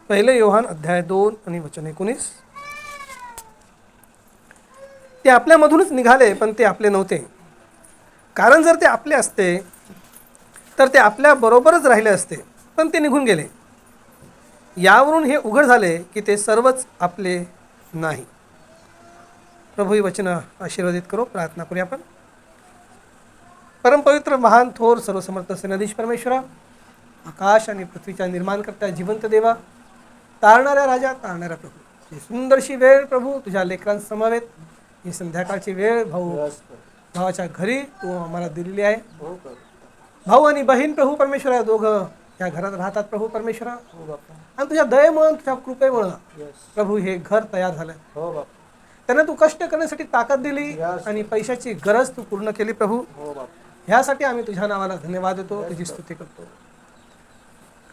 पहिले योहान अध्याय 2 आणि वचन 19. ते आपल्यामधूनच निघाले, पण ते आपले नव्हते. कारण जर ते आपले असते तर ते आपल्याबरोबरच राहिले असते, पण ते निघून गेले. यावरून हे उघड झाले की ते सर्वच आपले नाही. प्रभू ही वचन आशीर्वादित करो. प्रार्थना करूया आपण. परमपवित्र महान थोर सर्वसमर्थ सेनाधीश परमेश्वरा, आकाश आणि पृथ्वीच्या निर्माणकर्त्या जिवंत देवा, तारणाऱ्या राजा, तारणाऱ्या प्रभू, ही सुंदरशी वेळ प्रभू तुझ्या लेकरांसमवेत, ही संध्याकाळची वेळ भावाच्या घरी तू आम्हाला दिलेली आहे. भाऊ आणि बहीण प्रभू परमेश्वरा दोघं या घरात राहतात प्रभू परमेश्वरा, आणि तुझ्या दयेमुळे तुझ्या कृपेमुळे प्रभू हे घर तयार झालं. त्यांना तू कष्ट करण्यासाठी ताकद दिली आणि पैशाची गरज तू पूर्ण केली प्रभू. ह्यासाठी आम्ही तुझ्या नावाला धन्यवाद देतो, तुझी स्तुती करतो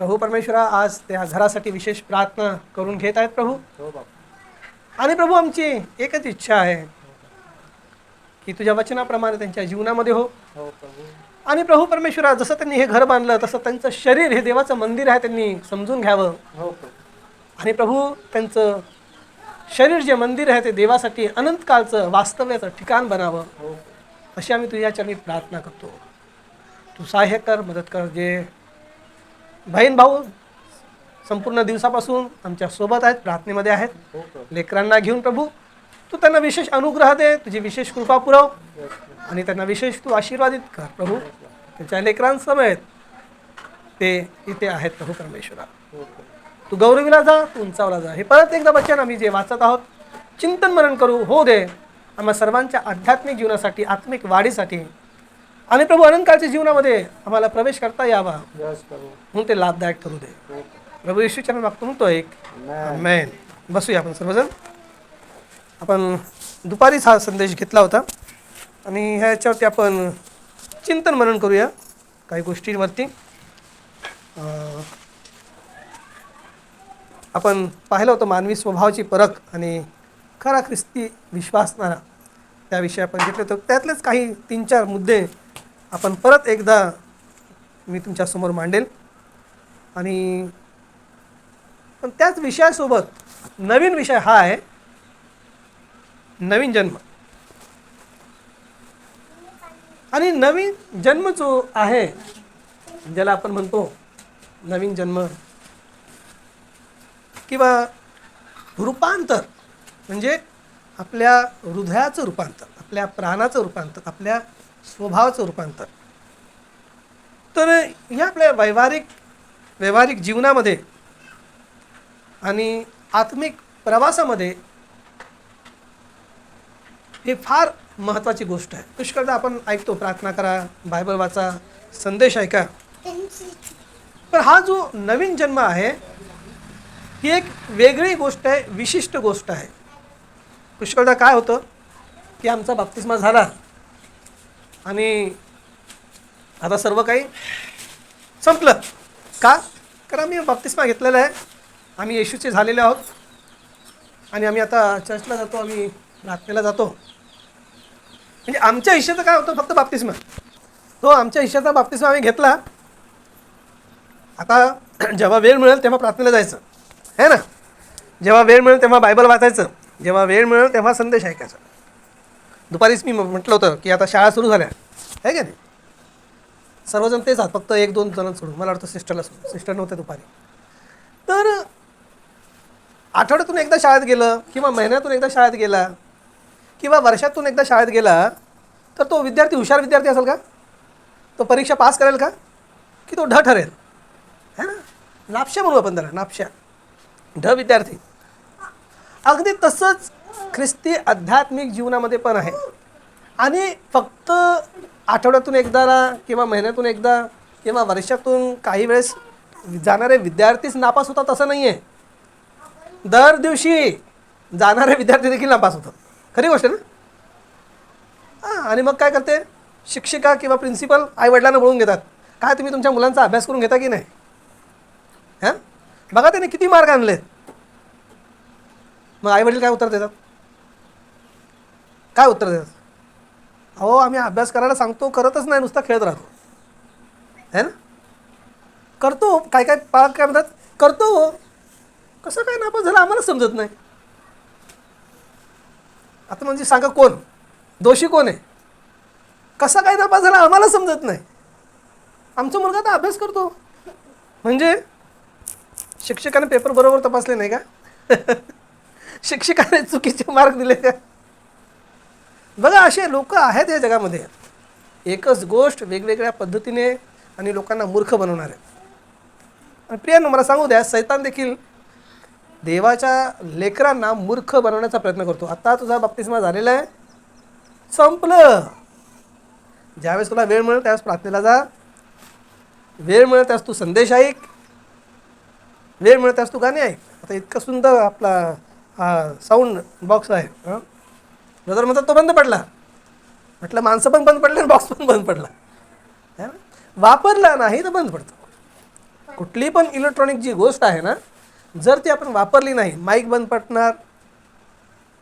प्रभू परमेश्वरा. आज त्या घरासाठी विशेष प्रार्थना करून घेत आहेत प्रभू. आणि प्रभू आमची एकच इच्छा आहे की तुझ्या वचनाप्रमाणे त्यांच्या जीवनामध्ये हो. आणि प्रभू परमेश्वरा, जसं त्यांनी हे घर बांधलं तसं त्यांचं शरीर हे देवाचं मंदिर आहे, त्यांनी समजून घ्यावं. आणि प्रभू त्यांचं शरीर जे मंदिर आहे ते देवासाठी अनंतकाळचं वास्तव्याचं ठिकाण बनावं, अशी आम्ही तुझ्याच्या मी प्रार्थना करतो. तू सहाय्य कर, मदत कर. जे बहीण भाऊ संपूर्ण दिवसापासून आमच्या सोबत आहेत, प्रार्थनेमध्ये आहेत, लेकरांना घेऊन प्रभू तू त्यांना विशेष अनुग्रह दे, तुझी विशेष कृपा पुरव आणि त्यांना विशेष तू आशीर्वादित कर प्रभू. त्यांच्या लेकरांसमेत ते इथे आहेत प्रभू परमेश्वरा. तू गौरवीला जा, तू उंचावला जा. हे परत एकदा वचन आम्ही जे वाचत आहोत चिंतन मनन करू हो दे आम्हा सर्वांच्या आध्यात्मिक जीवनासाठी, आत्मिक वाढीसाठी आणि प्रभू अनंतकाळच्या जीवनामध्ये आम्हाला प्रवेश करता यावा म्हणून ते लाभदायक ठरू दे. प्रभू येशूच्या मागतो म्हणतो एक आमेन. बसूया आपण सर्वजण. आपण दुपारीच हा संदेश घेतला होता आणि ह्याच्यावरती आपण चिंतन मनन करूया काही गोष्टींवरती. आपण पाहिलं होतं मानवी स्वभावाची परख आणि खरा ख्रिस्ती विश्वासणारा, त्याविषयी आपण घेतलं होतं. त्यातलेच काही 3-4 मुद्दे आपण परत एकदा मी तुमच्यासमोर मांडेल. आणि पण त्याच विषयासोबत नवीन विषय हा आहे नवीन जन्म. आणि नवीन जन्म जो आहे ज्याला आपण म्हणतो नवीन जन्म किंवा रूपांतर, म्हणजे आपल्या हृदयाचं रूपांतर, आपल्या प्राणाचं रूपांतर, आपल्या स्वभावाचं रूपांतर. तर या आपल्या व्यावहारिक जीवनामध्ये आणि आत्मिक प्रवासामध्ये हे फार महत्त्वाची गोष्ट आहे. पुष्कळदा आपण ऐकतो प्रार्थना करा, बायबल वाचा, संदेश ऐका. पण हा जो नवीन जन्म आहे ही एक वेगळी गोष्ट आहे, विशिष्ट गोष्ट आहे. पुष्कळदा काय होतं की आमचा बाप्तिस्मा झाला आणि आता सर्व काही संपलं. का? कारण आम्ही बाप्तिस्मा घेतलेला आहे, आम्ही येशूचे झालेले आहोत आणि आम्ही आता चर्चला जातो, आम्ही प्रार्थनेला जातो. म्हणजे आमच्या आयुष्याचं काय होतं, फक्त बाप्तिस्मा. तो आमच्या आयुष्याचा बाप्तिस्मा आम्ही घेतला. आता जेव्हा वेळ मिळेल तेव्हा प्रार्थनेला जायचं है ना, जेव्हा वेळ मिळेल तेव्हा बायबल वाचायचं, जेव्हा वेळ मिळेल तेव्हा संदेश ऐकायचा. दुपारीच मी म्हटलं होतं की आता शाळा सुरू झाल्या आहे का नाही, सर्वजण तेच आहात, फक्त 1-2 जण सोडून. मला वाटतं सिस्टर नव्हते दुपारी. तर आठवड्यातून एकदा शाळेत गेलं किंवा महिन्यातून एकदा शाळेत गेला किंवा वर्षातून एकदा शाळेत गेला तर तो विद्यार्थी हुशार विद्यार्थी असेल का? तो परीक्षा पास करेल का? की तो ढ ठरेल है ना? नापशा म्हणू आपण त्याला, नापशा, ढ विद्यार्थी. अगदी तसंच ख्रिस्ती आध्यात्मिक जीवनामध्ये पण आहे. आणि फक्त आठवड्यातून एकदा किंवा महिन्यातून एकदा किंवा वर्षातून काही वेळेस जाणारे विद्यार्थीच नापास होतात असं नाही आहे. दर दिवशी जाणारे विद्यार्थी देखील नापास होतात. खरी गोष्ट ना. आणि मग काय करते शिक्षिका किंवा प्रिन्सिपल, आईवडिलांना बोलून घेतात, काय तुम्ही तुमच्या मुलांचा अभ्यास करून घेता की नाही? हां, बघा त्याने किती मार्क आणलेत. मग आईवडील काय उत्तर देतात? काय उत्तर देतात? अहो आम्ही अभ्यास करायला सांगतो, करतच नाही, नुसता खेळत राहतो है ना. करतो, काय काय पालक काय म्हणतात, करतो कसं काय नापास झाला आम्हाला समजत नाही. आता म्हणजे सांगा कोण दोषी, कोण आहे? कसा काय नापास झाला आम्हाला समजत नाही. आमचा मुलगा तर अभ्यास करतो. म्हणजे शिक्षकाने पेपर बरोबर तपासले नाही का? शिक्षकाने चुकीचे मार्क दिले का? बघा असे लोक आहेत या जगामध्ये. एकच गोष्ट वेगवेगळ्या पद्धतीने आणि लोकांना मूर्ख बनवणार आहे. आणि प्रियांनो, मला सांगू द्या, सैतान देखील देवाच्या लेकरांना मूर्ख बनवण्याचा प्रयत्न करतो. आता तुझा बाप्तिस्मा झालेला आहे, संपलं. ज्यावेळेस तुला वेळ मिळेल त्यावेळेस प्रार्थनेला जा, वेळ मिळेल त्यावेळेस तू संदेश ऐक, वेळ मिळेल त्यावेळेस तू गाणे ऐक. आता इतका सुंदर आपला हा साऊंड बॉक्स आहे. ब्रदर म्हणतात तो बंद पडला. म्हटलं माणसं पण बंद पडले आणि बॉक्स पण बंद पडला. है ना? वापरला नाही तर बंद पडतो. कुठली पण इलेक्ट्रॉनिक जी गोष्ट आहे ना, जर ती आपण वापरली नाही, माईक बंद पडणार.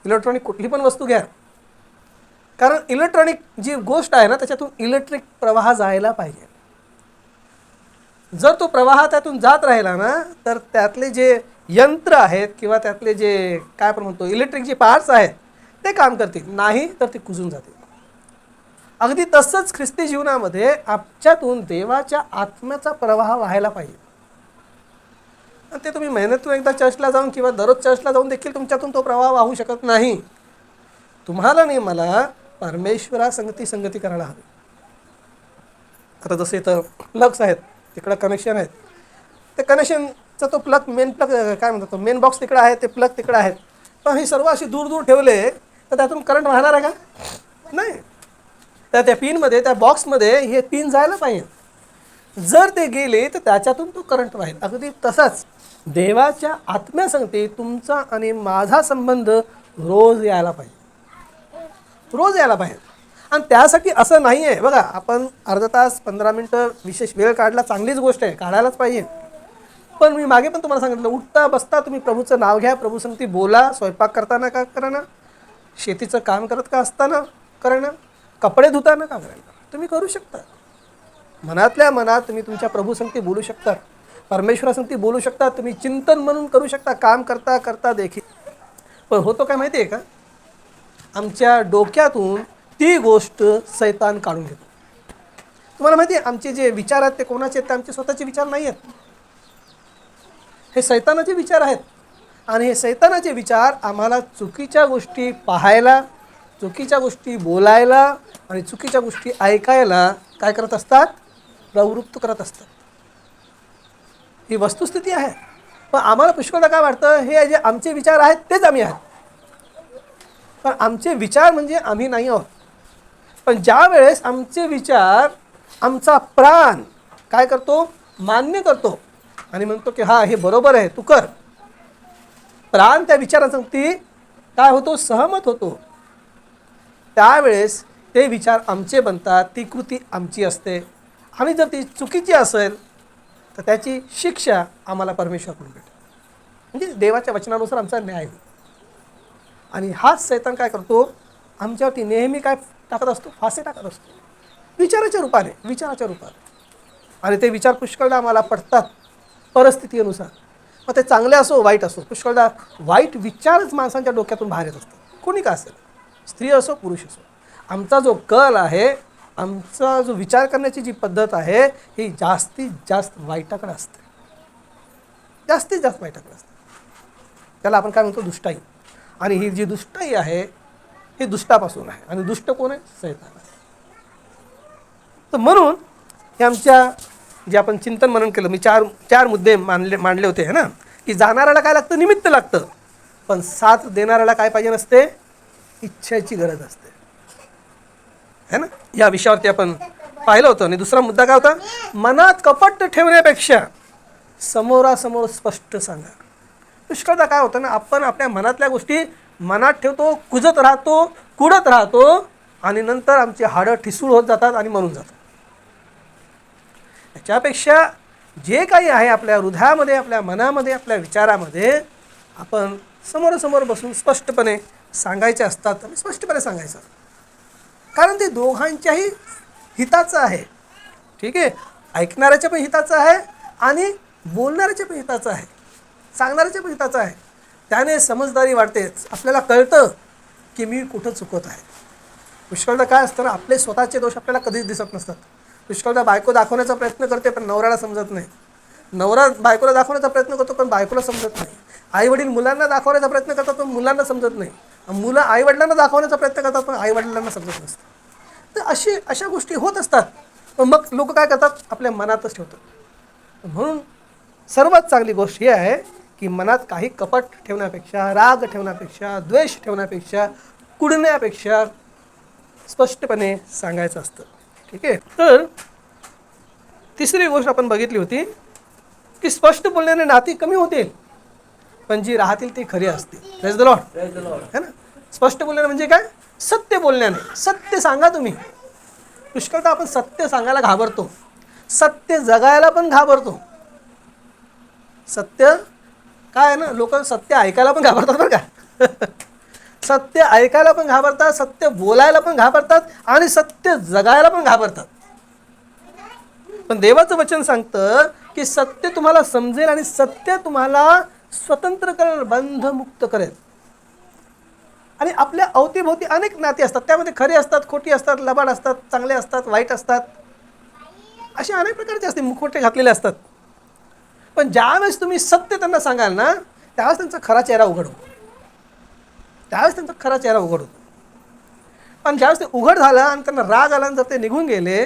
इलेक्ट्रॉनिक कुठली पण वस्तू घ्या, कारण इलेक्ट्रॉनिक जी गोष्ट आहे ना त्याच्यातून इलेक्ट्रिक प्रवाह जायला पाहिजे. जर तो प्रवाह त्यातून जात राहिला ना तर त्यातले जे यंत्र आहेत किंवा त्यातले जे काय आपण म्हणतो इलेक्ट्रिक जे पार्ट्स आहेत ते काम करतील, नाही तर ते कुजून जातील. अगदी तसंच ख्रिस्ती जीवनामध्ये आमच्यातून देवाच्या आत्म्याचा प्रवाह व्हायला पाहिजे. ते तुम्ही मेहनतून एकदा चर्चला जाऊन किंवा दररोज चर्चला जाऊन देखील तुमच्यातून तो प्रवाह वाहू शकत नाही. तुम्हाला नाही मला परमेश्वरासंगती करायला हवी. आता जसे इथं प्लग्स आहेत, तिकडं कनेक्शन आहेत, ते कनेक्शनचा तो प्लग मेन प्लग काय म्हणतात तो मेन बॉक्स तिकडं आहे, ते प्लग तिकडं आहेत. पण हे सर्व अशी दूर दूर ठेवले तर त्यातून करंट वाहणार आहे का? नाही. तर त्या पिनमध्ये, त्या बॉक्समध्ये हे पिन जायला पाहिजे. जर ते गेले तर त्याच्यातून तो करंट वाहेल. अगदी तसाच देवाच्या आत्म्यासंगती तुमचा आणि माझा संबंध रोज यायला पाहिजे, रोज यायला पाहिजे. आणि त्यासाठी असं नाही आहे बघा, आपण अर्धा तास 15 मिनटं विशेष वेळ काढला, चांगलीच गोष्ट आहे, काढायलाच पाहिजे. पण मी मागे पण तुम्हाला सांगितलं, उठता बसता तुम्ही प्रभूचं नाव घ्या, प्रभूसंगती बोला, स्वयंपाक करताना का करा ना, शेतीचं काम करत का असताना करा ना, कपडे धुताना का करायला, तुम्ही करू शकता. मनातल्या मनात तुम्ही तुमच्या प्रभूसंगती बोलू शकता, परमेश्वरासंगती बोलू शकता, तुम्ही चिंतन म्हणून करू शकता, काम करता करता देखील. पण होतो काय माहिती आहे का, आमच्या डोक्यातून ती गोष्ट सैतान काढून घेतो. तुम्हाला माहिती आहे आमचे जे विचार आहेत ते कोणाचे आहेत? ते आमचे स्वतःचे विचार नाही आहेत, हे सैतानाचे विचार आहेत. आणि हे सैतानाचे विचार आम्हाला चुकीच्या गोष्टी पाहायला, चुकीच्या गोष्टी बोलायला आणि चुकीच्या गोष्टी ऐकायला काय करत असतात? प्रवृत्त करत असतात. ही वस्तुस्थिती आहे. पण आम्हाला पुष्कळदा काय वाटतं, हे जे आमचे विचार आहेत तेच आम्ही आहोत. पण आमचे विचार म्हणजे आम्ही नाही आहोत. पण ज्या वेळेस आमचे विचार आमचा प्राण काय करतो? मान्य करतो आणि म्हणतो की हा हे बरोबर आहे, तू कर. प्राण त्या विचारासंगती काय होतो? सहमत होतो. त्यावेळेस ते विचार आमचे बनतात, ती कृती आमची असते. आणि जर ती चुकीची असेल तर त्याची शिक्षा आम्हाला परमेश्वराकडून भेटेल. म्हणजे देवाच्या वचनानुसार आमचा न्याय होईल. आणि हाच सैतान काय करतो? आमच्यावरती नेहमी काय टाकत असतो? फासे टाकत असतो, विचाराच्या रूपाने, विचाराच्या रूपाने. आणि ते विचार पुष्कळदा आम्हाला पडतात परिस्थितीनुसार. मग ते चांगले असो वाईट असो, पुष्कळदा वाईट विचारच माणसांच्या डोक्यातून बाहेर येत असतात, कोणी का असेल, स्त्री असो पुरुष असो. आमचा जो कल आहे, आमचा जो विचार करण्याची जी पद्धत आहे ही जास्तीत जास्त वाईटाकडे असते, जास्तीत जास्त वाईटाकडे असते. त्याला आपण काय म्हणतो? दुष्टाई. आणि ही जी दुष्टाई आहे ही दुष्टापासून आहे. आणि दुष्ट कोण आहे? सैतान आहे. तर म्हणून हे आमच्या जे आपण चिंतन मनन केलं, मी चार मुद्दे मांडले होते है ना, की जाणाऱ्याला काय लागतं? निमित्त लागतं. पण साथ देणाऱ्याला काय पाहिजे नसते? इच्छेची गरज असते, है ना. या विषयावरती आपण पाहिलं होतं. आणि दुसरा मुद्दा काय होता? मनात कपट ठेवण्यापेक्षा समोरासमोर स्पष्ट सांगा. पुष्कळदा काय होतं ना, आपण आपल्या मनातल्या गोष्टी मनात ठेवतो, कुजत राहतो, कुडत राहतो आणि नंतर आमची हाडं ठिसूळ होत जातात आणि मरून जातात. याच्यापेक्षा जे काही आहे आपल्या हृदयामध्ये, आपल्या मनामध्ये, आपल्या विचारामध्ये आपण समोरासमोर बसून स्पष्टपणे सांगायचे असतात. आणि स्पष्टपणे सांगायचं, कारण ते दोघांच्याही हिताचं आहे. ठीक आहे, ऐकणाऱ्याच्या पण हिताचं आहे आणि बोलणाऱ्याच्या पण हिताचं आहे. सांगणाऱ्याच्या पण हिताचं आहे. त्याने समजदारी वाढते, आपल्याला कळतं की मी कुठं चुकत आहे. पुष्कळदा काय असतं ना, आपले स्वतःचे दोष आपल्याला कधीच दिसत नसतात. पुष्कळदा बायको दाखवण्याचा प्रयत्न करते पण नवऱ्याला समजत नाही. नवरा बायकोला दाखवण्याचा प्रयत्न करतो पण बायकोला समजत नाही. आईवडील मुलांना दाखवण्याचा प्रयत्न करतात पण मुलांना समजत नाही. मुलं आईवडिलांना दाखवण्याचा प्रयत्न करतात पण आईवडिलांना समजत नसतं. तर अशा गोष्टी होत असतात. पण मग लोक काय करतात, आपल्या मनातच ठेवतात. म्हणून सर्वात चांगली गोष्ट ही आहे की मनात काही कपट ठेवण्यापेक्षा, राग ठेवण्यापेक्षा, द्वेष ठेवण्यापेक्षा, कुडण्यापेक्षा स्पष्टपणे सांगायचं असतं. ठीक आहे. तर तिसरी गोष्ट आपण बघितली होती की स्पष्ट बोलण्याने नाती कमी होतील पण जी राहतील ती खरी असतील. Praise the Lord. है ना. स्पष्ट बोलण्याने म्हणजे काय, सत्य बोलण्याने. सत्य सांगा तुम्ही. पुष्कळदा आपण सत्य सांगायला घाबरतो, सत्य जगायला पण घाबरतो. सत्य काय आहे ना, लोक सत्य ऐकायला पण घाबरतात बरं का. सत्य ऐकायला पण घाबरतात, सत्य बोलायला पण घाबरतात आणि सत्य जगायला पण घाबरतात. पण देवाचं वचन सांगतं की सत्य तुम्हाला समजेल आणि सत्य तुम्हाला स्वतंत्र करेल, बंधमुक्त करेल. आणि आपल्या अवतीभोवती अनेक नाती असतात, त्यामध्ये खरी असतात, खोटी असतात, लबाड असतात, चांगले असतात, वाईट असतात, असे अनेक प्रकारचे असते, मुखवटे घातलेले असतात. पण ज्यावेळेस तुम्ही सत्य त्यांना सांगाल ना, त्यावेळेस त्यांचा खरा चेहरा उघड होतो. पण ज्यावेळेस ते उघड झालं आणि त्यांना राग आला, जर ते निघून गेले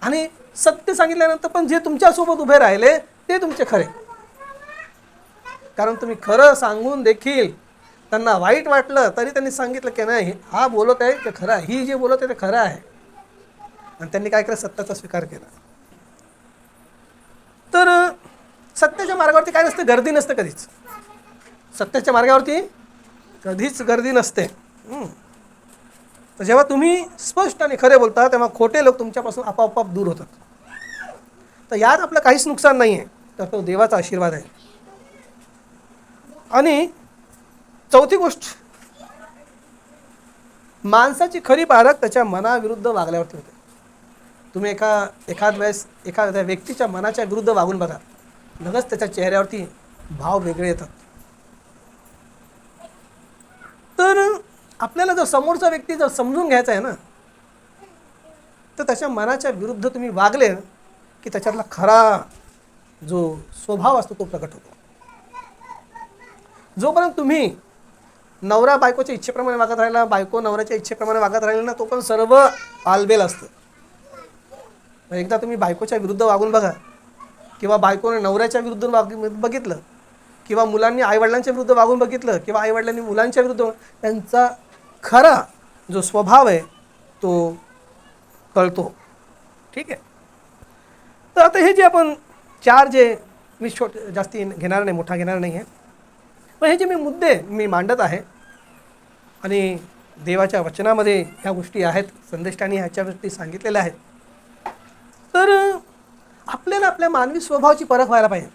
आणि सत्य सांगितल्यानंतर पण जे तुमच्यासोबत उभे राहिले ते तुमचे खरे. कारण तुम्ही खरं सांगून देखील त्यांना वाईट वाटलं तरी त्यांनी सांगितलं की नाही, हा बोलत आहे ते खरं आहे, ही जे बोलत आहे ते खरं आहे. आणि त्यांनी काय केलं, सत्याचा स्वीकार केला. तर सत्याच्या मार्गावरती काय नसतं, गर्दी नसते कधीच. सत्याच्या मार्गावरती कधीच गर्दी नसते. तर जेव्हा तुम्ही स्पष्ट आणि खरे बोलता तेव्हा खोटे लोक तुमच्यापासून आपोआप दूर होतात. तर यात आपलं काहीच नुकसान नाही आहे, तर तो देवाचा आशीर्वाद आहे. आणि चौथी गोष्ट, माणसाची खरी पारख त्याच्या मनाविरुद्ध वागल्यावरती होते. तुम्ही एखाद्या व्यक्तीच्या मनाच्या विरुद्ध वागून बघा, लगेच त्याच्या चेहऱ्यावरती भाव वेगळे येतात. तर आपल्याला जर समोरचा व्यक्ती जर समजून घ्यायचा आहे ना, तर त्याच्या मनाच्या विरुद्ध तुम्ही वागले की त्याच्यातला खरा जो स्वभाव असतो तो प्रकट होतो. जोपर्यंत तुम्ही नवरा बायकोच्या इच्छेप्रमाणे वागत राहिला, बायको नवऱ्याच्या इच्छेप्रमाणे वागत राहिला ना, तो पण सर्व आलबेल असतं. एकदा तुम्ही बायकोच्या विरुद्ध वागून बघा, किंवा बायकोने नवऱ्याच्या विरुद्ध बघितलं, किंवा मुलांनी आईवडिलांच्या विरुद्ध वागून बघितलं, किंवा आईवडिलांनी मुलांच्या विरुद्ध, त्यांचा खरा जो स्वभाव आहे तो कळतो. ठीक आहे. तर आता हे जे आपण मी जास्ती घेणार नाही, मोठा घेणार नाही आहे, पण हे जे मुद्दे मांडत आहे आणि देवाच्या वचनामध्ये ह्या गोष्टी आहेत, संदेष्टांनी ह्याच्यावरती सांगितलेल्या आहेत. तर आपल्याला आपल्या मानवी स्वभावाची परख व्हायला पाहिजे.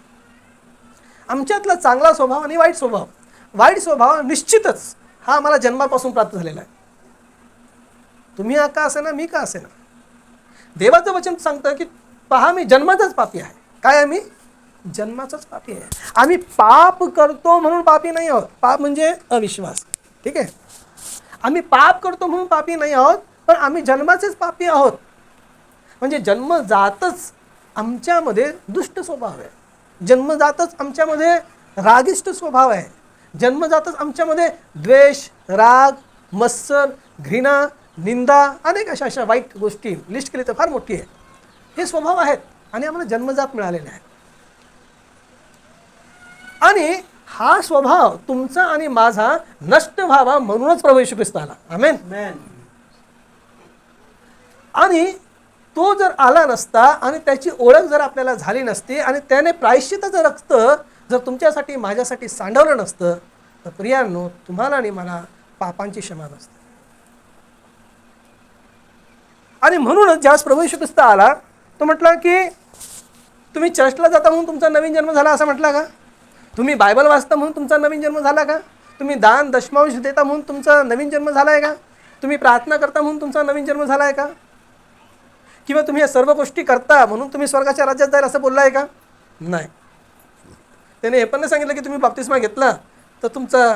आमच्यातला चांगला स्वभाव आणि वाईट स्वभाव निश्चितच हा आम्हाला जन्मापासून प्राप्त झालेला आहे. तुम्ही का असे ना, मी का असे ना, देवाचं वचन सांगतं की पहा, मी जन्माचाच पापी आहे. काय आहे? मी जन्माचाच पापी आहे. आम्ही पाप करतो म्हणून पापी नाही आहोत. पाप म्हणजे अविश्वास. ठीक आहे. आम्ही पाप करतो म्हणून पापी नाही आहोत, पण आम्ही जन्माचेच पापी आहोत. म्हणजे जन्मजातच आमच्यामध्ये दुष्ट स्वभाव आहे, जन्मजातच आमच्यामध्ये रागिष्ट स्वभाव आहे, जन्मजातच आमच्यामध्ये द्वेष, राग, मत्सर, घृणा, निंदा, अनेक अशा वाईट गोष्टी लिस्ट केली तर फार मोठी आहे. हे स्वभाव आहेत आणि आम्हाला जन्मजात मिळालेले आहेत. आणि हा स्वभाव तुमचा आणि माझा नष्ट व्हावा म्हणूनच प्रभू येशू ख्रिस्त आला. आमेन. आणि तो जर आला नसता आणि त्याची ओळख जर आपल्याला झाली नसती आणि त्याने प्रायश्चिताचं रक्त जर तुमच्यासाठी माझ्यासाठी सांडवलं नसतं, तर प्रियांनो, तुम्हाला आणि मला पापांची क्षमा नसते. आणि म्हणूनच ज्यावेळेस प्रभू येशू ख्रिस्त आला, तो म्हटला की तुम्ही चर्चला जाता म्हणून तुमचा नवीन जन्म झाला असं म्हटला का? तुम्ही बायबल वाचता म्हणून तुमचा नवीन जन्म झाला का? तुम्ही दान दशमांश देता म्हणून तुमचा नवीन जन्म झाला आहे का? तुम्ही प्रार्थना करता म्हणून तुमचा नवीन जन्म झाला आहे का? किंवा तुम्ही या सर्व गोष्टी करता म्हणून तुम्ही स्वर्गाच्या राज्यात जाईल असं बोलला आहे का? नाही. त्याने हे पण नाही सांगितलं की तुम्ही बाप्तिस्मा घेतला तर तुमचा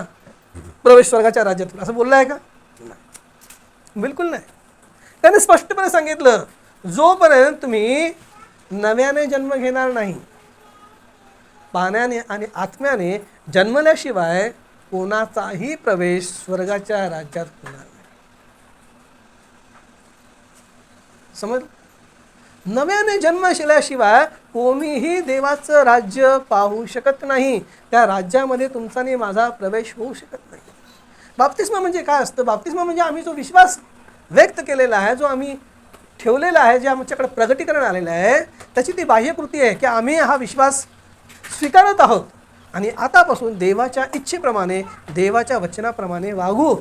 प्रवेश स्वर्गाच्या राज्यात होईल, असं बोललं आहे का? नाही, बिलकुल नाही. त्याने स्पष्टपणे सांगितलं, जोपर्यंत तुम्ही नव्याने जन्म घेणार नाही, पाण्याने आणि आत्म्याने जन्मल्याशिवाय कोणाचाही प्रवेश स्वर्गाच्या राज्यात होणार नाही. समज, नव्याने जन्म केल्याशिवाय कोणीही देवाचं राज्य पाहू शकत नाही. त्या राज्यामध्ये तुमचा आणि माझा प्रवेश होऊ शकत नाही. बाप्तिस्मा म्हणजे काय असतं? बाप्तिस्मा म्हणजे आम्ही जो विश्वास व्यक्त केलेला आहे, जो आम्ही ठेवलेला आहे, जे आमच्याकडे प्रगटीकरण आलेलं आहे, त्याची ती बाह्यकृती आहे की आम्ही हा विश्वास स्वीकारत आहोत आणि आतापासून देवाच्या इच्छेप्रमाणे, देवाच्या वचनाप्रमाणे वागू.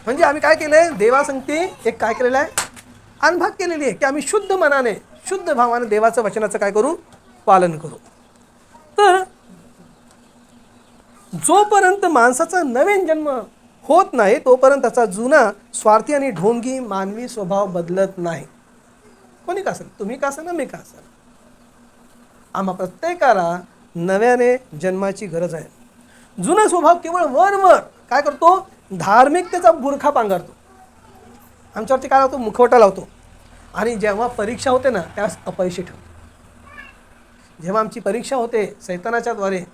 म्हणजे आम्ही काय केलं आहे? देवासंगती एक काय केलेलं आहे? अनभाग केलेली आहे की आम्ही शुद्ध मनाने, शुद्ध भावाने देवाचं वचनाचं काय करू? पालन करू. तर जोपर्यंत माणसाचा नवीन जन्म होत नाही तोपर्यंत त्याचा जुना स्वार्थी आणि ढोंगी मानवी स्वभाव बदलत नाही. कोणी का असेल, तुम्ही का असेल ना मी का असेल, आम्हा प्रत्येकाला नव्याने जन्माची गरज आहे. जुना स्वभाव केवळ वर काय करतो? धार्मिकतेचा बुरखा पांघरतो, आमच्यावरती काय लावतो? मुखवटा लावतो. आणि जेव्हा परीक्षा होते ना त्यास अपयशी ठेवतो. जेव्हा आमची परीक्षा होते सैतानाच्या द्वारे,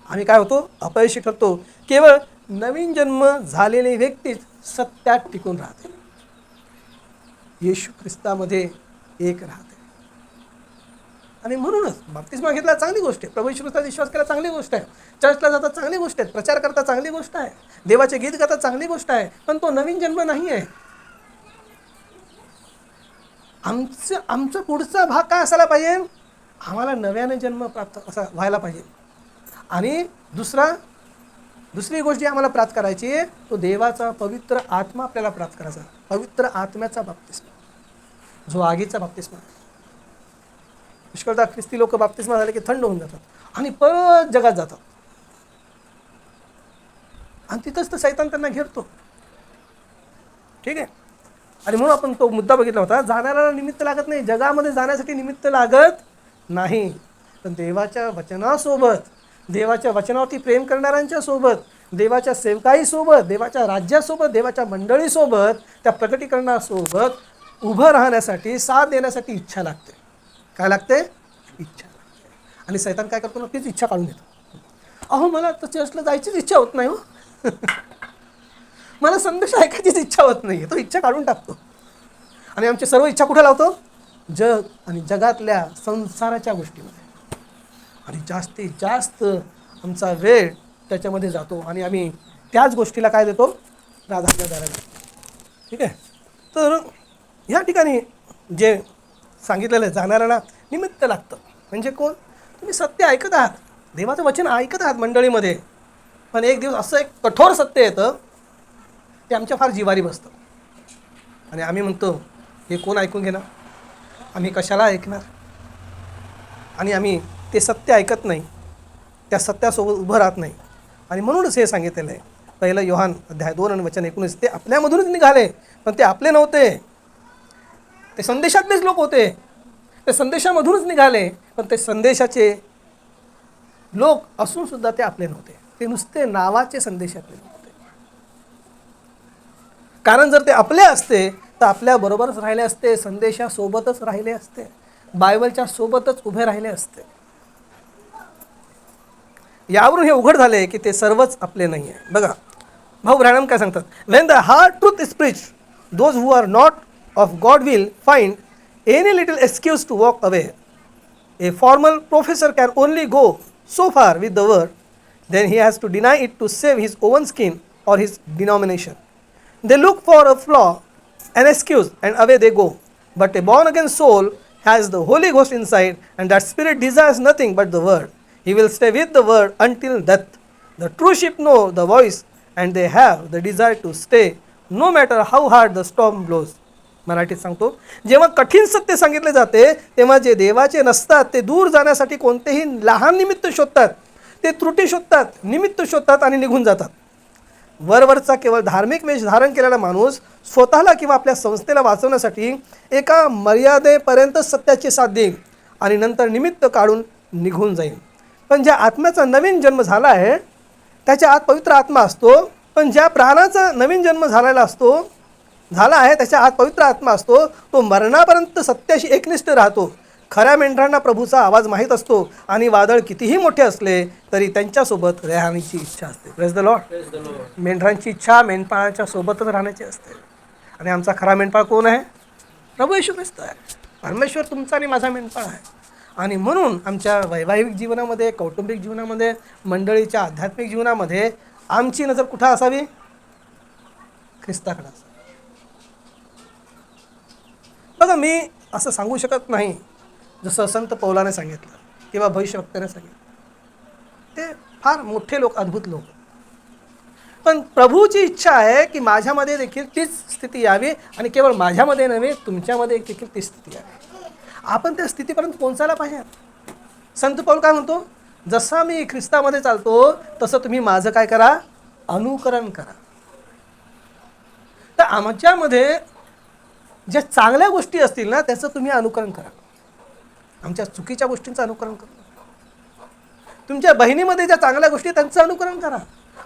आम्ही काय होतो? अपयशी ठरतो. केवळ नवीन जन्म झालेली व्यक्तीच सत्यात टिकून राहते, येशू ख्रिस्तामध्ये एक राहते. आणि म्हणूनच बाप्तिस्मा घेतला चांगली गोष्ट आहे, प्रभू येशू ख्रिस्ताचा विश्वास केला चांगली गोष्ट आहे, चर्चला जाता चांगली गोष्ट आहे, प्रचार करता चांगली गोष्ट आहे, देवाचे गीत गाता चांगली गोष्ट आहे, पण तो नवीन जन्म नाही आहे. आमचा पुढचा भाग काय असायला पाहिजे? आम्हाला नव्याने जन्म प्राप्त असा व्हायला पाहिजे. आणि दुसरी गोष्ट जी आम्हाला प्राप्त करायची आहे तो देवाचा पवित्र आत्मा आपल्याला प्राप्त करायचा. पवित्र आत्म्याचा बाप्तिस्मा, जो आगीचा बाप्तिस्मा. पुष्कळदा ख्रिस्ती लोक बाप्तिस्मा झाले की थंड होऊन जातात आणि परत जगात जातात आणि तिथंच तर सैतान त्यांना घेरतो. ठीक आहे. आणि म्हणून आपण तो मुद्दा बघितला होता, जाणाऱ्याला निमित्त लागत नाही, जगामध्ये जाण्यासाठी निमित्त लागत नाही, पण देवाच्या वचनासोबत, देवाच्या वचनावरती प्रेम करणाऱ्यांच्या सोबत, देवाच्या सेवकाईसोबत, देवाच्या राज्यासोबत, देवाच्या मंडळीसोबत, त्या प्रकटीकरणासोबत उभं राहण्यासाठी, साथ देण्यासाठी इच्छा लागते. काय लागते? इच्छा लागते. आणि सैतान काय करतो ना, तीच इच्छा काढून देतो. अहो मला तर चर्चला जायचीच इच्छा होत नाही हो मला संदेश ऐकायचीच इच्छा होत नाही, तो इच्छा काढून टाकतो. आणि आमची सर्व इच्छा कुठे लावतो? जग आणि जगातल्या संसाराच्या गोष्टीमध्ये. आणि जास्तीत जास्त आमचा वेळ त्याच्यामध्ये जातो आणि आम्ही त्याच गोष्टीला काय देतो? प्राधान्य द्यायला देतो. ठीक आहे. तर या ठिकाणी जे सांगितलेलं आहे, जाणाऱ्याला निमित्त लागतं. म्हणजे कोण? तुम्ही सत्य ऐकत आहात, देवाचं वचन ऐकत आहात मंडळीमध्ये, पण एक दिवस असं एक कठोर सत्य येतं ते आमच्या फार जिवारी बसतं आणि आम्ही म्हणतो हे कोण ऐकून घेणार, आम्ही कशाला ऐकणार. आणि आम्ही ते सत्य ऐकत नाही, त्या सत्यासोबत उभं राहत नाही. आणि म्हणूनच हे सांगितलेलं आहे 1 योहान अध्याय 2 आणि वचन 19, ते आपल्यामधूनच निघाले पण ते आपले नव्हते, ते संदेशातलेच लोक होते, ते संदेशामधूनच निघाले पण ते संदेशाचे लोक असून सुद्धा ते आपले नव्हते, ते नुसते नावाचे संदेशातले लोक होते. कारण जर ते आपले असते तर आपल्याबरोबरच राहिले असते, संदेशासोबतच राहिले असते, बायबलच्या सोबतच उभे राहिले असते. यावरून हे उघड झाले की ते सर्वच आपले नाही आहे. बघा भाऊ ब्रॅनम काय सांगतात, when the hard truth is preached, those who are not of God will find any little excuse to walk away. A formal professor can only go so far with the word, then he has to deny it to save his own skin or his denomination. They look for a flaw, an excuse, and away they go. But a born again soul has the Holy Ghost inside, and that spirit desires nothing but the word. He will stay with the word until death. The true sheep know the voice, and they have the desire to stay no matter how hard the storm blows. मराठीत सांगतो, जेव्हा कठीण सत्य सांगितले जाते तेव्हा जे देवाचे नसतात ते दूर जाण्यासाठी कोणतेही लहान निमित्त शोधतात, ते त्रुटी शोधतात, निमित्त शोधतात आणि निघून जातात. वरवरचा केवळ धार्मिक वेश धारण केलेला माणूस स्वतःला किंवा आपल्या संस्थेला वाचवण्यासाठी एका मर्यादेपर्यंत सत्याची साथ देईल आणि नंतर निमित्त काढून निघून जाईल. पण ज्या आत्म्याचा नवीन जन्म झाला आहे त्याच्या आत पवित्र आत्मा असतो. पण ज्या प्राणाचा नवीन जन्म झाला आहे त्याच्या आत पवित्र आत्मा असतो. तो मरणापर्यंत सत्याशी एकनिष्ठ राहतो. खऱ्या मेंढरांना प्रभूचा आवाज माहीत असतो आणि वादळ कितीही मोठे असले तरी त्यांच्यासोबत राहण्याची इच्छा असते. Praise the Lord. मेंढरांची इच्छा मेंढपाळाच्या सोबतच राहण्याची असते. आणि आमचा खरा मेंढपाळ कोण आहे? प्रभू येशू ख्रिस्त आहे. परमेश्वर तुमचा आणि माझा मेंढपाळ आहे. आणि म्हणून आमच्या वैवाहिक जीवनामध्ये, कौटुंबिक जीवनामध्ये, मंडळीच्या आध्यात्मिक जीवनामध्ये आमची नजर कुठं असावी? ख्रिस्ताकडे असावी. बघा, मी असं सांगू शकत नाही जसं संत पौलाने सांगितलं किंवा भविष्यवक्त्याने सांगितलं. ते फार मोठे लोक, अद्भुत लोक. पण प्रभूची इच्छा आहे की माझ्यामध्ये देखील तीच स्थिती यावी आणि केवळ माझ्यामध्ये नव्हे तुमच्यामध्ये देखील ती स्थिती यावी. आपण त्या स्थितीपर्यंत पोहोचायला पाहिजे. संत पौल काय म्हणतो? जसा मी ख्रिस्तामध्ये चालतो तसं तुम्ही माझं काय करा? अनुकरण करा. तर आमच्यामध्ये ज्या चांगल्या गोष्टी असतील ना त्याचं तुम्ही अनुकरण करा. आमच्या चुकीच्या गोष्टींचं अनुकरण करा. तुमच्या बहिणीमध्ये ज्या चांगल्या गोष्टी त्यांचं अनुकरण करा.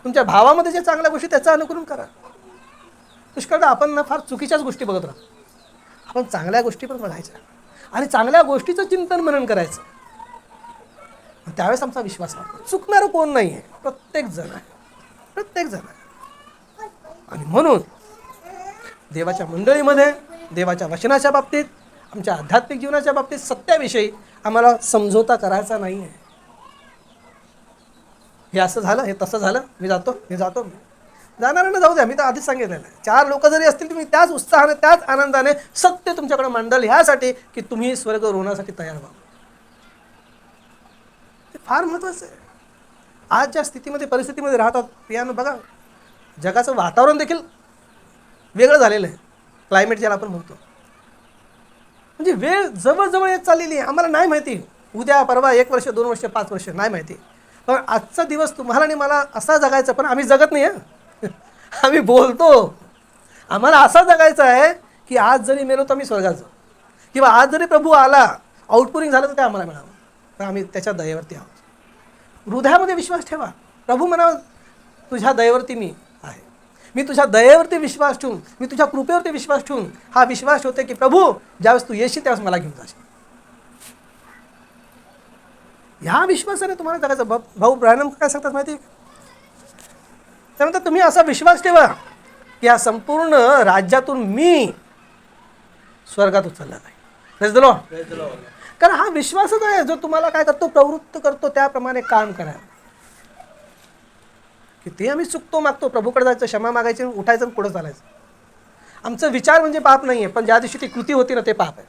तुमच्या भावामध्ये ज्या चांगल्या गोष्टी त्याचं अनुकरण करा. पुष्कळदा आपण ना फार चुकीच्याच गोष्टी बघत राहतो. आपण चांगल्या गोष्टी पण बघायच्या आणि चांगल्या गोष्टीचं चिंतन मनन करायचं. त्यावेळेस आमचा विश्वास वाढतो. चुकणारं कोण नाही आहे, प्रत्येक जण आहे, प्रत्येक जण आहे. आणि म्हणून देवाच्या मंडळीमध्ये, देवाच्या वचनाच्या बाबतीत, आमच्या आध्यात्मिक जीवनाच्या बाबतीत सत्याविषयी आम्हाला समझोता करायचा नाही आहे. हे असं झालं, हे तसं झालं, मी जातो जाणाऱ्यांना जाऊ द्या. मी तर आधीच सांगितलेलं आहे. 4 लोक जरी असतील तुम्ही त्याच उत्साहाने, त्याच आनंदाने सत्य तुमच्याकडे मांडल ह्यासाठी की तुम्ही स्वर्ग रोवण्यासाठी तयार व्हा. हे फार महत्त्वाचं आहे. आज ज्या स्थितीमध्ये, परिस्थितीमध्ये राहतात प्रियानं, बघा जगाचं वातावरण देखील वेगळं झालेलं आहे. क्लायमेट ज्याला आपण म्हणतो, म्हणजे वेळ जवळजवळ येत चाललेली आहे. आम्हाला नाही माहिती उद्या, परवा, 1 वर्ष, 2 वर्ष, 5 वर्ष नाही माहिती. पण आजचा दिवस तुम्हाला आणि मला असा जगायचा. पण आम्ही जगत नाही आहे. आम्ही बोलतो. आम्हाला असा जगायचा आहे की आज जरी मेलो तर आम्ही स्वर्गात जाऊ, किंवा आज जरी प्रभू आला, आउटपोरिंग झालं तर ते आम्हाला मिळावं. पण आम्ही त्याच्या दयेवरती आहोत. हृदयामध्ये विश्वास ठेवा. प्रभू म्हणा तुझ्या दयेवरती मी आहे. मी तुझ्या दयेवरती विश्वास ठेवून, मी तुझ्या कृपेवरती विश्वास ठेवून हा विश्वास ठेवते की प्रभू ज्यावेळेस तू येशील त्यावेळेस मला घेऊन जाशील. ह्या विश्वासाने तुम्हाला जगायचं. भाऊ ब्रायनम काय सांगतात माहिती? त्यानंतर तुम्ही असा विश्वास ठेवा की या संपूर्ण राज्यातून मी स्वर्गात उचलला नाही. Praise the Lord. कारण हा विश्वासच आहे जो तुम्हाला काय करतो? प्रवृत्त करतो त्याप्रमाणे काम करा. किती आम्ही चुकतो, मागतो, प्रभूकडे जायचं, क्षमा मागायची, उठायचं आणि पुढं चालायचं. आमचा विचार म्हणजे पाप नाही आहे, पण ज्या दिवशी ती कृती होती ना ते पाप आहे.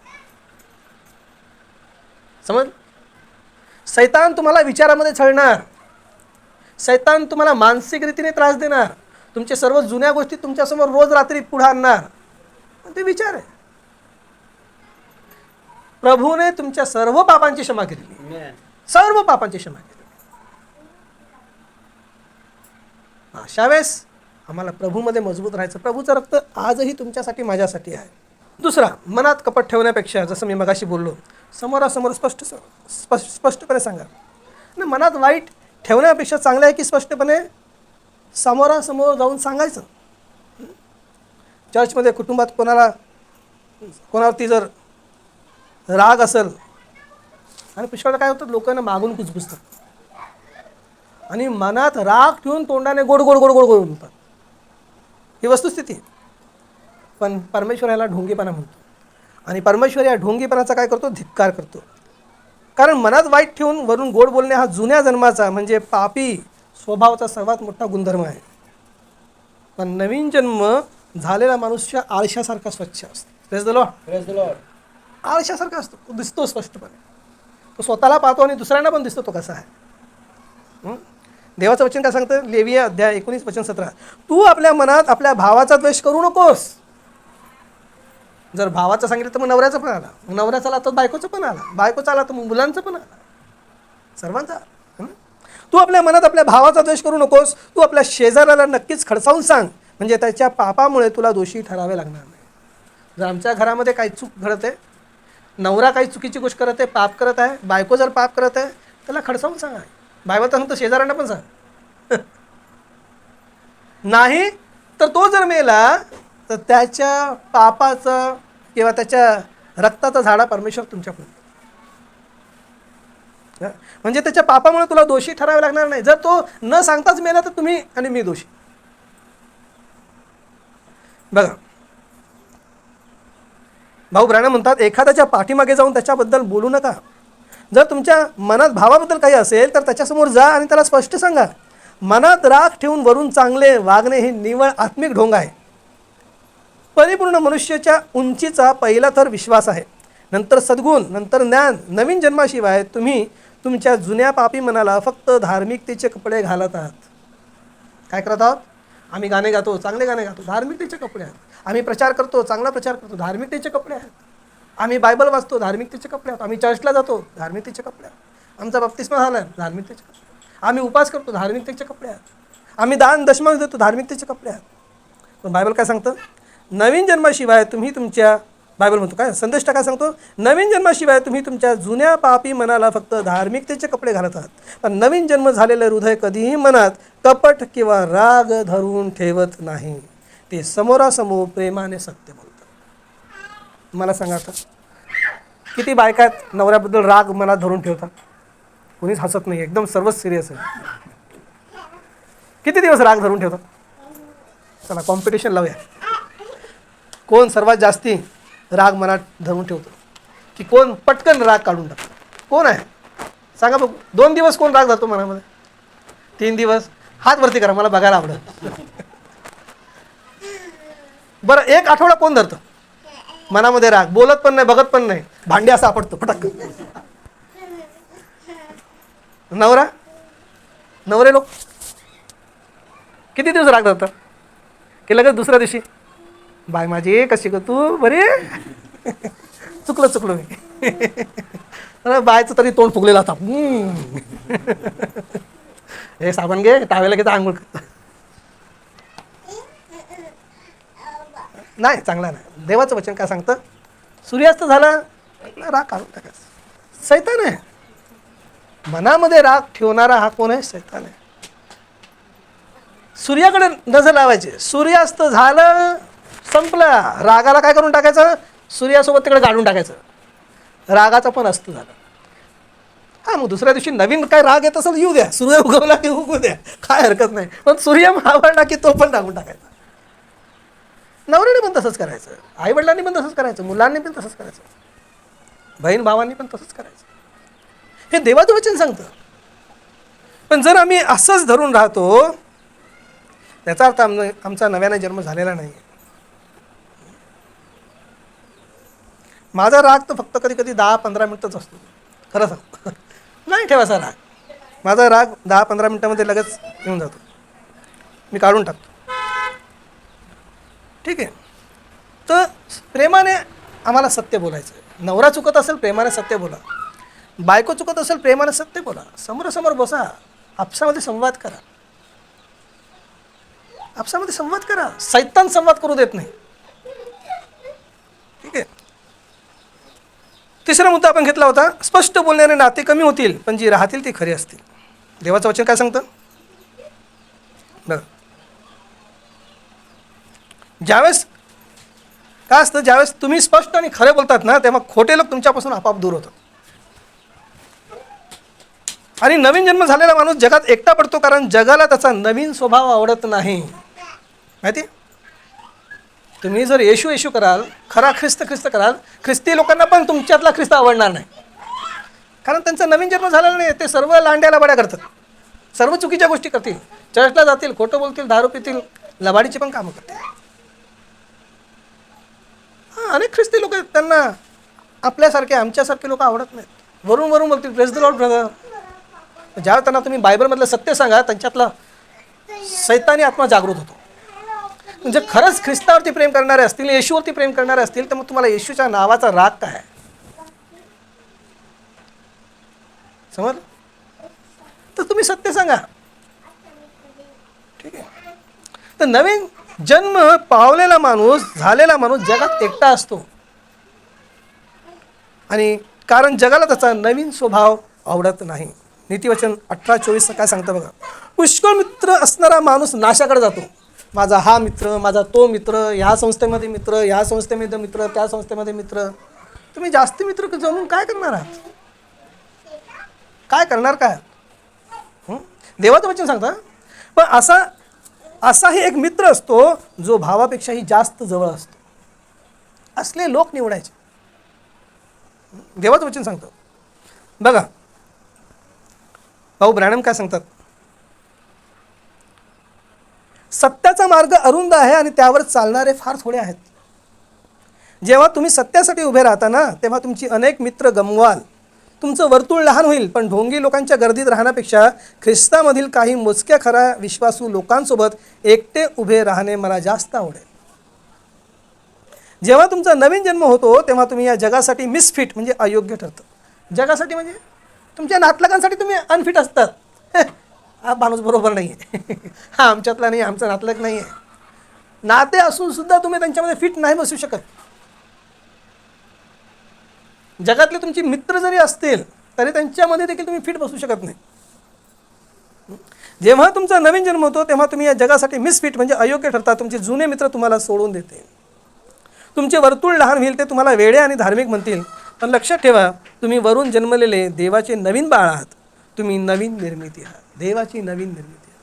समज? सैतान तुम्हाला विचारामध्ये छळणार, सैतान तुम्हाला मानसिक रीतीने त्रास देणार, तुमच्या सर्व जुन्या गोष्टी तुमच्यासमोर रोज रात्री पुढे आणणार. ते विचार आहे. प्रभूने तुमच्या सर्व पापांची क्षमा केली, सर्व पापांची क्षमा केली. अशा वेळेस आम्हाला प्रभूमध्ये मजबूत राहायचं. प्रभूचं रक्त आजही तुमच्यासाठी, माझ्यासाठी आहे. दुसरा, मनात कपट ठेवण्यापेक्षा, जसं मी मगाशी बोललो, समोरासमोर स्पष्टपणे सांगा ना. मनात वाईट ठेवण्यापेक्षा चांगलं आहे की स्पष्टपणे समोरासमोर जाऊन सांगायचं. चर्चमध्ये, कुटुंबात कोणावरती जर राग असेल, आणि पुष्कळ काय होतं, लोकांना मागून कुजबुजतात आणि मनात राग ठेवून तोंडाने गोड गोड गोड गोड गोड म्हणतात. ही वस्तुस्थिती. पण परमेश्वर याला ढोंगीपणा म्हणतो. आणि परमेश्वर या ढोंगीपणाचा काय करतो? धिक्कार करतो. कारण मनात वाईट ठेवून वरून गोड बोलणे हा जुन्या जन्माचा म्हणजे पापी स्वभावाचा सर्वात मोठा गुणधर्म आहे. पण नवीन जन्म झालेला मनुष्य आळशासारखा स्वच्छ असतो. Praise the lord. Praise the lord. आळशासारखा असतो, तो दिसतो स्पष्टपणे. तो स्वतःला पाहतो आणि दुसऱ्यांना पण दिसतो तो कसा आहे. देवाचं वचन काय सांगतं? लेविया अध्याय 19 वचन 17. तू आपल्या मनात आपल्या भावाचा द्वेष करू नकोस. जर भावाचं सांगितलं तर मग नवऱ्याचं पण आला, मग नवऱ्याचा आला तर बायकोचं पण आला, बायकोचा आला तर मग मुलांचं पण आला, सर्वांचा. तू आपल्या मनात आपल्या भावाचा द्वेष करू नकोस. तू आपल्या शेजाऱ्याला नक्कीच खडसावून सांग, म्हणजे त्याच्या पापामुळे तुला दोषी ठरावे लागणार नाही. जर आमच्या घरामध्ये काही चूक घडते नवरा काही चुकीची गोष्ट करत आहे, पाप करत आहे, बायको जर पाप करत आहे, त्याला खडसावून सांगा. बायबल तर सांगतो शेजाऱ्यांना पण सांग. नाही तर तो जर मेला तर त्याच्या पापाचं किंवा त्याच्या रक्ताचा झाडा परमेश्वर तुमच्याकडून, म्हणजे त्याच्या पापामुळे तुला दोषी ठरावे लागणार नाही. जर तो न सांगताच मेला तर तुम्ही आणि मी दोषी. बघा, भाऊ ब्राह्मण म्हणतात, एखाद्याच्या पाठीमागे जाऊन त्याच्याबद्दल बोलू नका. जर तुमच्या मनात भावाबद्दल काही असेल तर त्याच्यासमोर जा आणि त्याला स्पष्ट सांगा. मनात राग ठेवून वरून चांगले वागणे हे निव्वळ आत्मिक ढोंग आहे. परिपूर्ण मनुष्याच्या उंचीचा पहिला थर विश्वास आहे, नंतर सद्गुण, नंतर ज्ञान. नवीन जन्माशिवाय तुम्ही तुमच्या जुन्या पापी मनाला फक्त धार्मिकतेचे कपडे घालत आहात. काय करत आहोत? आम्ही गाणे गातो, चांगले गाणे गातो, धार्मिकतेचे कपडे आहेत. आम्ही प्रचार करतो, चांगला प्रचार करतो, धार्मिकतेचे कपडे आहेत. आम्ही बायबल वाचतो, धार्मिकतेचे कपडे आहेत. आम्ही चर्चला जातो, धार्मिकतेचे कपडे आहेत. आमचा बप्तिस्मा झाला आहे, धार्मिकतेचे कपडे. आम्ही उपास करतो, धार्मिकतेचे कपडे आहेत. आम्ही दान दशमांश देतो, धार्मिकतेचे कपडे आहेत. पण बायबल काय सांगतं? नवीन जन्माशिवाय तुम्ही तुमच्या, बायबल म्हणतो काय, संदेश काय सांगतो? नवीन जन्माशिवाय तुम्ही तुमच्या जुन्या पापी मनाला फक्त धार्मिकतेचे कपडे घालत आहात. पण नवीन जन्म झालेलं हृदय कधीही मनात कपट किंवा राग धरून ठेवत नाही. ते समोरासमोर प्रेमाने सत्य बोलतात. मला सांगा आता, किती बायका आहेत नवऱ्याबद्दल राग मनात धरून ठेवतात? कोणीच हसत नाही, एकदम सर्वच सिरियस आहे. किती दिवस राग धरून ठेवतात? चला कॉम्पिटिशन लावूया, कोण सर्वात जास्ती राग मनात धरून ठेवतो, की कोण पटकन राग काढून टाकतो? कोण आहे सांगा बघू. 2 दिवस कोण राग धरतो मनामध्ये? 3 दिवस? हात वरती करा, मला बघायला आवडत. बरं, 1 आठवडा कोण धरतं मनामध्ये राग? बोलत पण नाही, बघत पण नाही, भांडी असं आपटतो फटक. नवरे लोक किती दिवस राग धरतात? की लगेच दुसऱ्या दिवशी, बाय माझी कशी ग तू, बरे चुकलो मी. बायचं तरी तोंड फुगलेलं आता, हे साबण घे, टावेला घेता आंघोळ करता. नाही, चांगला नाही. देवाचं वचन काय सांगतं? सूर्यास्त झाला राग काढून टाकायचं. सैतान आहे मनामध्ये राग ठेवणारा. हा कोण आहे? सैतान आहे. सूर्याकडे नजर लावायची. सूर्यास्त झालं, संपला. रागाला काय करून टाकायचं? सूर्यासोबत तिकडे गाडून टाकायचं. रागाचं पण अस्त झालं. हां, मग दुसऱ्या दिवशी नवीन काय राग येत असेल येऊ द्या, सूर्य उगवला की उगवू द्या, काय हरकत नाही. पण सूर्य मावळला की तो पण टाकून टाकायचा. नवऱ्याने पण तसंच करायचं, आईवडिलांनी पण तसंच करायचं, मुलांनी पण तसंच करायचं, बहीण भावांनी पण तसंच करायचं. हे देवाचं वचन सांगतं. पण जर आम्ही असंच धरून राहतो, त्याचा अर्थ आमचा नव्याने जन्म झालेला नाही. माझा राग तर फक्त कधी कधी 10-15 मिनटंच असतो, खरं सांग. नाही ठेवायचा राग. माझा राग 10-15 मिनटामध्ये लगेच येऊन जातो, मी काढून टाकतो. ठीक आहे. तर प्रेमाने आम्हाला सत्य बोलायचं आहे. नवरा चुकत असेल प्रेमाने सत्य बोला, बायको चुकत असेल प्रेमाने सत्य बोला. समोरासमोर बसा, आपसामध्ये संवाद करा. आपसामध्ये संवाद करा. सैतान संवाद करू देत नाही. ठीक आहे. तिसरा मुद्दा आपण घेतला होता, स्पष्ट बोलणारे नाते कमी होतील, पण जी राहतील ती खरी असतील. देवाचं वचन काय सांगतं? बघा, ज्यावेळेस काय असतं, ज्यावेळेस तुम्ही स्पष्ट आणि खरे बोलतात ना, तेव्हा खोटे लोक तुमच्यापासून आपोआप दूर होतात. आणि नवीन जन्म झालेला माणूस जगात एकटा पडतो, कारण जगाला त्याचा नवीन स्वभाव आवडत नाही. माहिती? तुम्ही जर येशू येशू कराल, खरा ख्रिस्त ख्रिस्त कराल, ख्रिस्ती लोकांना पण तुमच्यातला ख्रिस्त आवडणार नाही, कारण त्यांचा नवीन जन्म झालेला नाही. ते सर्व लांड्याला बड्या करतात, सर्व चुकीच्या गोष्टी करतील, चर्चला जातील, खोटं बोलतील, दारू पितील, लबाडीची पण कामं करतील. हां, अनेक ख्रिस्ती लोक आहेत, त्यांना आपल्यासारखे आमच्यासारखे लोक आवडत नाहीत. वरून वरून बोलतील, प्रेज द लॉर्ड ब्रदर. ज्यावेळेस त्यांना तुम्ही बायबलमधलं सत्य सांगा, त्यांच्यातला सैतानी आत्मा जागृत होतो. म्हणजे खरंच ख्रिस्तावरती प्रेम करणारे असतील, येशूवरती प्रेम करणारे असतील, तर मग तुम्हाला येशूच्या नावाचा राग काय? समज? तर तुम्ही सत्य सांगा. ठीक आहे. तर नवीन जन्म पावलेला माणूस, झालेला माणूस जगात एकटा असतो. आणि कारण जगाला त्याचा नवीन स्वभाव आवडत नाही. नीतिवचन 18:24 काय सांगतं बघा. पुष्कळ मित्र असणारा माणूस नाशाकडे जातो. माझा हा मित्र, माझा तो मित्र, ह्या संस्थेमध्ये मित्र, ह्या संस्थेमध्ये मित्र, त्या संस्थेमध्ये मित्र. तुम्ही जास्त मित्र जमून काय करणार आहात? काय करणार काय? देवाचं वचन सांगतं. पण असाही एक मित्र असतो जो भावापेक्षाही जास्त जवळ असतो. असले लोक निवडायचे. देवाचं वचन सांगतं बघा. भाऊ ब्रॅनम काय सांगतात. सत्याचा मार्ग अरुंद आहे आणि त्यावर चालणारे फार थोडे आहेत. जेव्हा तुम्ही सत्यासाठी उभे राहता ना, तेव्हा तुमची अनेक मित्र गमवाल. तुमचं वर्तुळ लहान होईल, पण ढोंगी लोकांच्या गर्दीत राहण्यापेक्षा ख्रिस्तामधील काही मोजक्या खऱ्या विश्वासू लोकांसोबत एकटे उभे राहणे मला जास्त आवडेल. जेव्हा तुमचा नवीन जन्म होतो तेव्हा तुम्ही या जगासाठी मिसफिट म्हणजे अयोग्य ठरतं. जगासाठी म्हणजे तुमच्या नातलगांसाठी तुम्ही अनफिट असतात. हा माणूस बरोबर नाही आहे, हा आमच्यातला नाही, आमचा नातलग नाही आहे. नाते असून सुद्धा तुम्ही त्यांच्यामध्ये फिट नाही बसू शकत. जगातले तुमचे मित्र जरी असतील तरी त्यांच्यामध्ये देखील तुम्ही फिट बसू शकत नाही. जेव्हा तुमचा नवीन जन्म होतो तेव्हा तुम्ही या जगासाठी मिसफिट म्हणजे अयोग्य ठरता. तुमचे जुने मित्र तुम्हाला सोडून देते. तुमचे वर्तुळ लहान होईल, ते तुम्हाला वेडे आणि धार्मिक म्हणतील. पण लक्षात ठेवा, तुम्ही वरून जन्मलेले देवाचे नवीन बाळ आहात. तुम्ही नवीन निर्मिती आहात, देवाची नवीन निर्मिती आहात.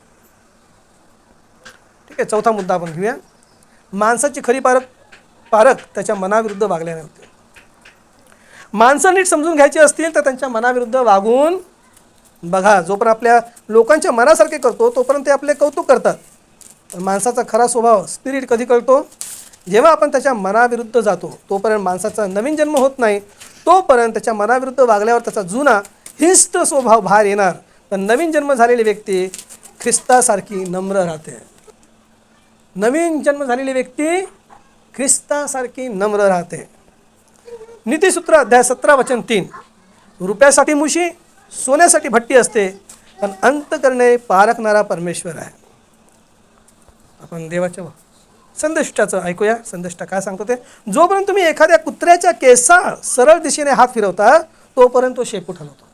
ठीक आहे. चौथा मुद्दा आपण घेऊया. माणसाची खरी पारख त्याच्या मनाविरुद्ध वागल्याने होते. माणसं नीट समजून घ्यायची असतील तर त्यांच्या मनाविरुद्ध वागून बघा. जोपर्यंत आपल्या लोकांच्या मनासारखे करतो तोपर्यंत ते आपले कौतुक करतात. माणसाचा खरा स्वभाव स्पिरिट कधी कळतो? जेव्हा आपण त्याच्या मनाविरुद्ध जातो. तोपर्यंत माणसाचा नवीन जन्म होत नाही. तोपर्यंत त्याच्या मनाविरुद्ध वागल्यावर त्याचा जुना हिंस्ट स्वभाव बाहेर येणार. पण नवीन जन्म झालेली व्यक्ती ख्रिस्तासारखी नम्र राहते. नवीन जन्म झालेली व्यक्ती ख्रिस्तासारखी नम्र राहते. नीतिसूत्र अध्याय 17 वचन 3. रुपयासाठी मुशी, सोन्यासाठी भट्टी असते, पण अंतःकरणे पारखणारा परमेश्वर आहे. आपण देवाच्या संदेष्टाचं ऐकूया. संदेष्टा काय सांगतो ते. जोपर्यंत तुम्ही एखाद्या कुत्र्याच्या केसाळ सरळ दिशेने हात फिरवता तोपर्यंत तो शेपूट हलवतो.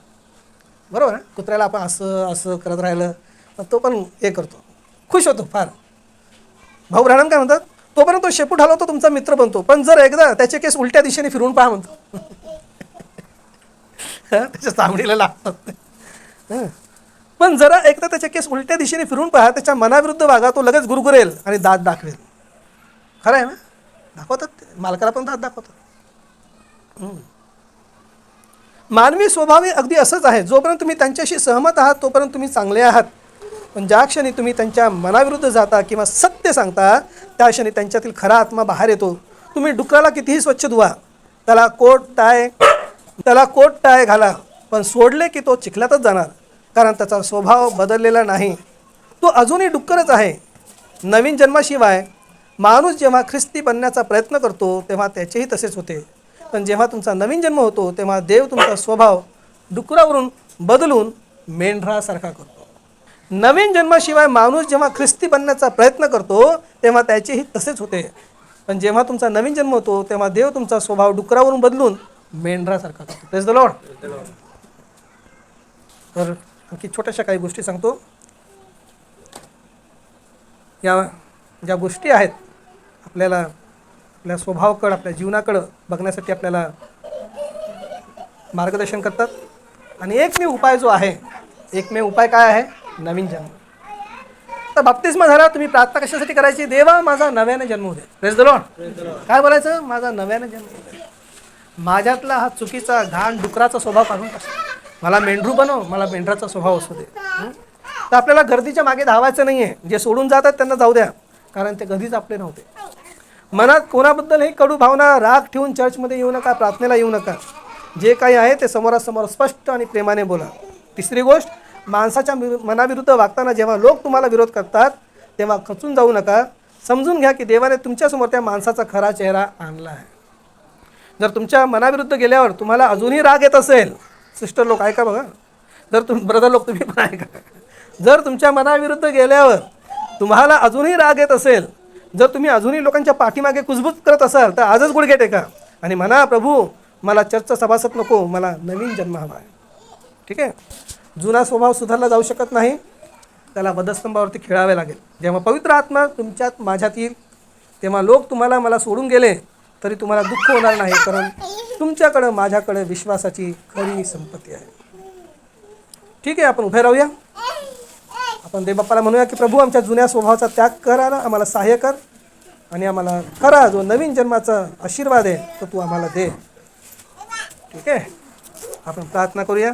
बरोबर आहे. कुत्र्याला आपण असं असं करत राहिलं तो पण हे करतो, खुश होतो फार. भाऊ ब्रॅनम काय म्हणतात, तोपर्यंत तो शेपूट हलवतो, तुमचा मित्र बनतो. पण जर एकदा त्याचे केस उलट्या दिशेने फिरवून पहा म्हणतो, त्याच्या चामडीला लागतात. पण जरा एकदा त्याचे केस उलट्या दिशेने फिरून पहा, त्याच्या मनाविरुद्ध वागा, तो लगेच गुरगुरेल आणि दात दाखवेल. खरं आहे ना? दाखवतात ते, मालकाला पण दात दाखवतात. मानवी स्वभाव अगदी असंच आहे. जोपर्यंत तुम्ही त्यांच्याशी सहमत आहात तोपर्यंत तुम्ही चांगले आहात. पण ज्या क्षणी तुम्ही त्यांच्या मनाविरुद्ध जाता किंवा सत्य सांगता त्या क्षणी त्यांच्यातील खरा आत्मा बाहेर येतो. तुम्ही डुकराला कितीही स्वच्छ धुवा, त्याला कोट टाय घाला, पण सोडले की तो चिखलातच जाणार, कारण त्याचा स्वभाव बदललेला नाही. तो अजूनही डुक्करच आहे. नवीन जन्माशिवाय माणूस जेव्हा ख्रिस्ती बनण्याचा प्रयत्न करतो तेव्हा त्याचेही तसेच होते. पण जेव्हा तुमचा नवीन जन्म होतो तेव्हा देव तुमचा स्वभाव डुकरावरून बदलून मेंढरासारखा करतो. नवीन जन्माशिवाय माणूस जेव्हा ख्रिस्ती बनण्याचा प्रयत्न करतो तेव्हा त्याचेही तसेच होते. पण जेव्हा तुमचा नवीन जन्म होतो तेव्हा देव तुमचा स्वभाव डुकरावरून बदलून मेंढरासारखा करतो. Praise the Lord. तर आणखी छोट्याशा काही गोष्टी सांगतो. या ज्या गोष्टी आहेत आपल्याला आपल्या स्वभावाकडं, आपल्या जीवनाकडं बघण्यासाठी आपल्याला मार्गदर्शन करतात. आणि एकमेव उपाय जो आहे, एकमेव उपाय काय आहे? नवीन जन्म. तर बाप्तिस्मा झाला, तुम्ही प्रार्थना कशासाठी करायची? देवा माझा नव्याने जन्म होऊ दे. Praise the Lord. काय बोलायचं? माझा नव्याने जन्म होऊ दे. माझ्यातला हा चुकीचा घाण डुकराचा स्वभाव काढून टाक. मला मेंढरू बनव, मला मेंढराचा स्वभाव असू दे. तर आपल्याला गर्दीच्या मागे धावायचं नाही आहे. जे सोडून जातात त्यांना जाऊ द्या, कारण ते कधीच आपले नव्हते. मनात कोणाबद्दलही कडू भावना, राग ठेवून चर्चमध्ये येऊ नका, प्रार्थनेला येऊ नका. जे काही आहे ते समोरासमोर स्पष्ट आणि प्रेमाने बोला. तिसरी गोष्ट, माणसाच्या मनाविरुद्ध वागताना जेव्हा लोक तुम्हाला विरोध करतात तेव्हा खचून जाऊ नका. समजून घ्या की देवाने तुमच्यासमोर त्या माणसाचा खरा चेहरा आणला आहे. जर तुमच्या मनाविरुद्ध गेल्यावर तुम्हाला अजूनही राग येत असेल, सिस्टर लोक ऐका बघा, ब्रदर लोक तुम्ही पण ऐका, जर तुमच्या मनाविरुद्ध गेल्यावर तुम्हाला अजूनही राग येत असेल, जर तुम्ही अजूनही लोकांच्या पाठीमागे कुजबूज करत असाल तर आजच गुडघे टेका आणि म्हणा, प्रभू मला चर्चचा सभासद नको, मला नवीन जन्म हवा आहे. ठीक आहे. जुना स्वभाव सुधारला जाऊ शकत नाही, त्याला वधस्तंभावरती खेळावे लागेल. जेव्हा पवित्र आत्मा तुमच्यात माझ्यात येईल तेव्हा लोक तुम्हाला मला सोडून गेले तरी तुम्हाला दुःख होणार नाही, कारण तुमच्याकडं माझ्याकडे विश्वासाची खरी संपत्ती आहे. ठीक आहे, आपण उभे राहूया. आपण देवबाप्पाला म्हणूया की प्रभू आमच्या जुन्या स्वभावाचा त्याग करा ना, आम्हाला सहाय्य कर आणि आम्हाला खरा जो नवीन जन्माचा आशीर्वाद आहे तो तू आम्हाला दे. ठीक आहे, आपण प्रार्थना करूया.